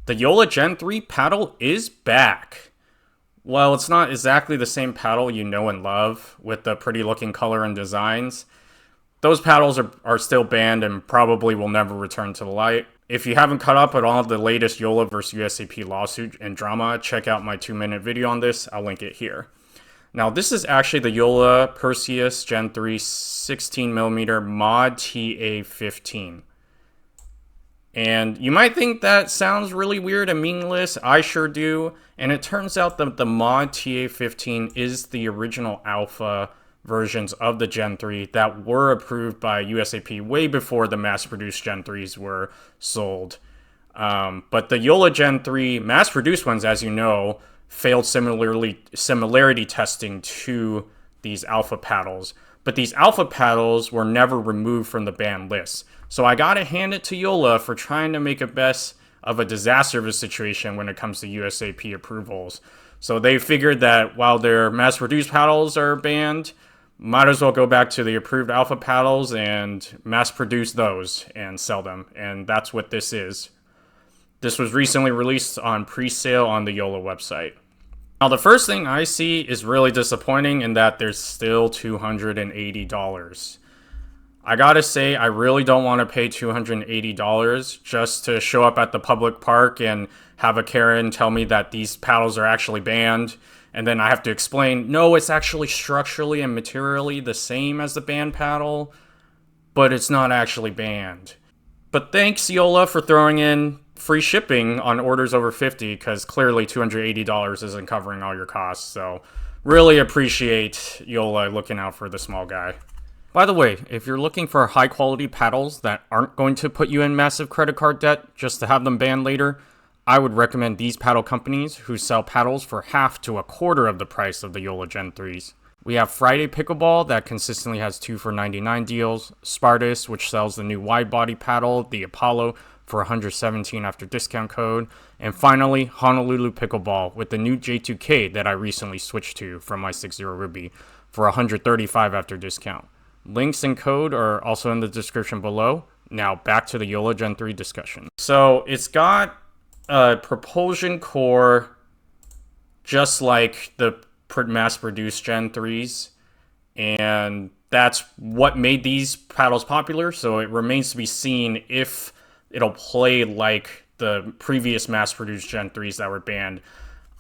The Yola Gen 3 paddle is back. Well, it's not exactly the same paddle you know and love with the pretty looking color and designs. Those paddles are still banned and probably will never return to the light. If you haven't caught up on all of the latest Yola vs. USAP lawsuit and drama, check out my 2-minute video on this. I'll link it here. Now, this is actually the Yola Perseus Gen 3 16mm Mod TA15. And you might think that sounds really weird and meaningless. I sure do. And it turns out that the Mod TA15 is the original alpha versions of the Gen 3 that were approved by USAP way before the mass-produced Gen 3s were sold. But the Yola Gen 3 mass-produced ones, as you know, failed similarity testing to these alpha paddles. But these alpha paddles were never removed from the banned list. So I gotta hand it to Yola for trying to make a best of a disaster of a situation when it comes to USAP approvals. So they figured that while their mass-produced paddles are banned, might as well go back to the approved alpha paddles and mass-produce those and sell them. And that's what this is. This was recently released on Presale on the Yola website. Now, the first thing I see is really disappointing in that there's still $280. I gotta say, I really don't want to pay $280 just to show up at the public park and have a Karen tell me that these paddles are actually banned. And then I have to explain, no, it's actually structurally and materially the same as the banned paddle, but it's not actually banned. But thanks, Yola, for throwing in free shipping on orders over 50, because clearly $280 isn't covering all your costs. So really appreciate Yola looking out for the small guy. By the way, if you're looking for high quality paddles that aren't going to put you in massive credit card debt just to have them banned later, I would recommend these paddle companies who sell paddles for half to a quarter of the price of the Yola Gen 3s. We have Friday Pickleball that consistently has 2 for $99 deals, Spartus, which sells the new wide body paddle, the Apollo, for $117 after discount code, and finally Honolulu Pickleball with the new J2K that I recently switched to from my 6.0 Ruby for $135 after discount. Links and code are also in the description below. Now back to the Yola Gen 3 discussion. So it's got a propulsion core just like the mass-produced Gen 3s, and that's what made these paddles popular, so it remains to be seen if it'll play like the previous mass-produced Gen 3s that were banned.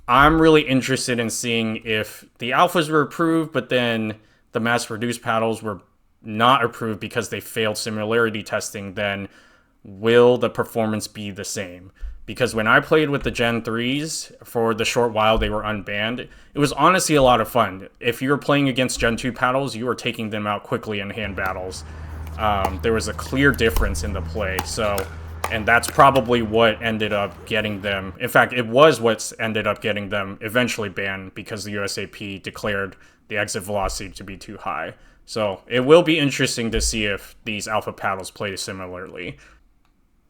I'm really interested in seeing if the alphas were approved, but then the mass-produced paddles were not approved because they failed similarity testing, then will the performance be the same? Because when I played with the Gen 3s for the short while they were unbanned, it was honestly a lot of fun. If you were playing against Gen 2 paddles, you were taking them out quickly in hand battles. There was a clear difference in the play, and that's probably what ended up getting them. In fact, it was what ended up getting them eventually banned because the USAP declared the exit velocity to be too high. So it will be interesting to see if these alpha paddles play similarly.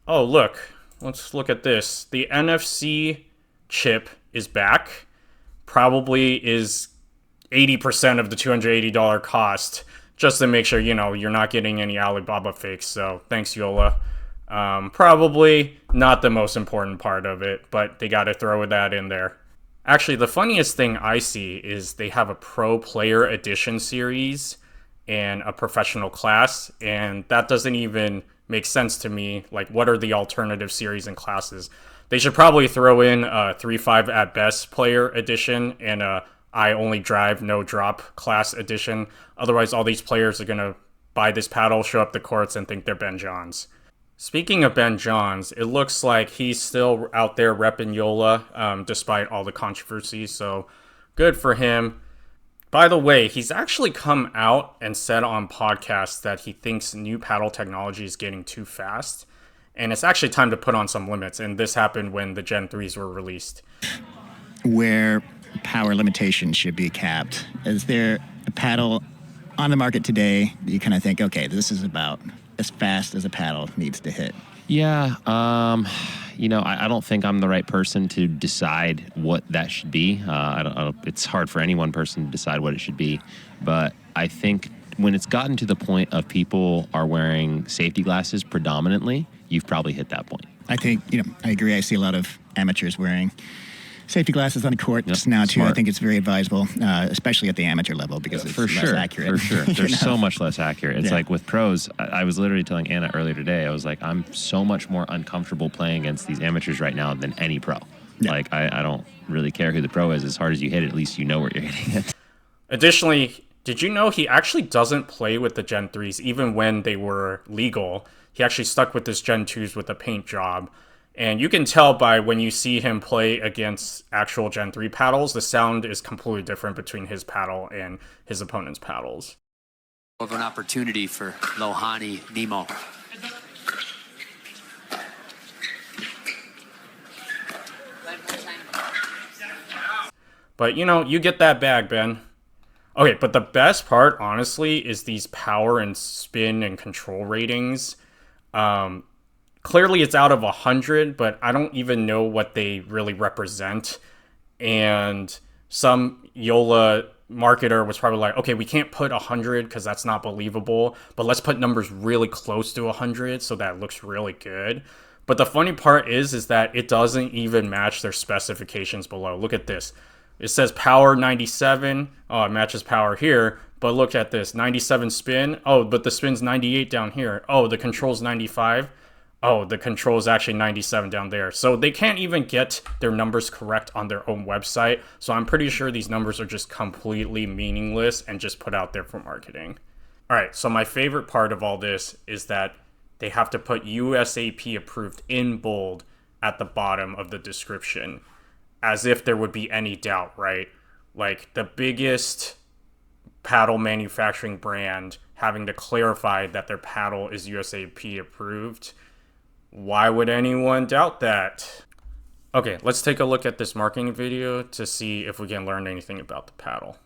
Oh, look. Let's look at this. The NFC chip is back. Probably is 80% of the $280 cost, just to make sure, you're not getting any Alibaba fakes. So thanks, Yola. Probably not the most important part of it, but they got to throw that in there. Actually, the funniest thing I see is they have a Pro Player Edition series and a professional class, and that doesn't even make sense to me. Like, what are the alternative series and classes? They should probably throw in a 3.5 at best player edition and a I only drive no drop class edition. Otherwise, all these players are gonna buy this paddle, show up the courts, and think they're Ben Johns. Speaking of Ben Johns, it looks like he's still out there repping Yola despite all the controversies, so good for him. By the way, he's actually come out and said on podcasts that he thinks new paddle technology is getting too fast, and it's actually time to put on some limits, and this happened when the Gen 3s were released. Where power limitations should be capped. Is there a paddle on the market today that you kind of think, okay, this is about as fast as a paddle needs to hit? Yeah, I don't think I'm the right person to decide what that should be. It's hard for any one person to decide what it should be. But I think when it's gotten to the point of people are wearing safety glasses predominantly, you've probably hit that point. I think, I agree. I see a lot of amateurs wearing safety glasses on the court Yep, now, too. smart. I think it's very advisable, especially at the amateur level, because it's less accurate. For sure. They're so much less accurate. It's like with pros, I was literally telling Anna earlier today, I was like, I'm so much more uncomfortable playing against these amateurs right now than any pro. Yeah. Like, I don't really care who the pro is. As hard as you hit it, at least you know where you're hitting it. Additionally, did you know he actually doesn't play with the Gen 3s even when they were legal? He actually stuck with his Gen 2s with the paint job. And you can tell by when you see him play against actual Gen 3 paddles, the sound is completely different between his paddle and his opponent's paddles. Of an opportunity for Lohani Nemo. But, you get that bag, Ben. Okay, but the best part, honestly, is these power and spin and control ratings. Clearly it's out of 100, but I don't even know what they really represent. And some Yola marketer was probably like, okay, we can't put 100 because that's not believable, but let's put numbers really close to 100 so that it looks really good. But the funny part is that it doesn't even match their specifications below. Look at this. It says power 97. Oh, it matches power here. But look at this, 97 spin. Oh, but the spin's 98 down here. Oh, the control's 95. Oh, the control is actually 97 down there. So they can't even get their numbers correct on their own website. So I'm pretty sure these numbers are just completely meaningless and just put out there for marketing. All right, so my favorite part of all this is that they have to put USAP approved in bold at the bottom of the description, as if there would be any doubt, right? Like the biggest paddle manufacturing brand having to clarify that their paddle is USAP approved. Why would anyone doubt that? Okay, let's take a look at this marketing video to see if we can learn anything about the paddle.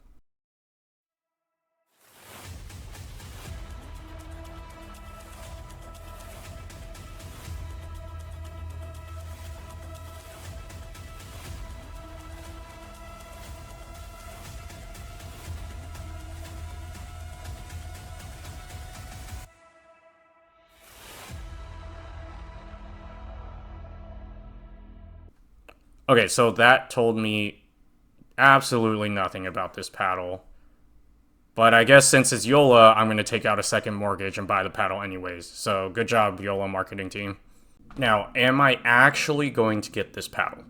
Okay, so that told me absolutely nothing about this paddle. But I guess since it's Yola, I'm going to take out a second mortgage and buy the paddle anyways. So good job, Yola marketing team. Now, am I actually going to get this paddle?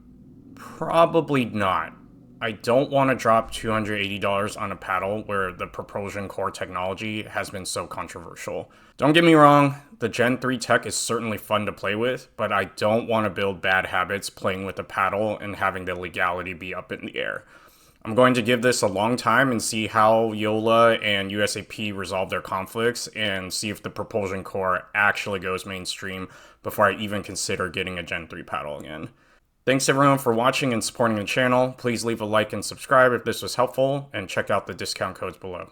Probably not. I don't want to drop $280 on a paddle where the propulsion core technology has been so controversial. Don't get me wrong, the Gen 3 tech is certainly fun to play with, but I don't want to build bad habits playing with a paddle and having the legality be up in the air. I'm going to give this a long time and see how Yola and USAP resolve their conflicts and see if the propulsion core actually goes mainstream before I even consider getting a Gen 3 paddle again. Thanks everyone for watching and supporting the channel. Please leave a like and subscribe if this was helpful, and check out the discount codes below.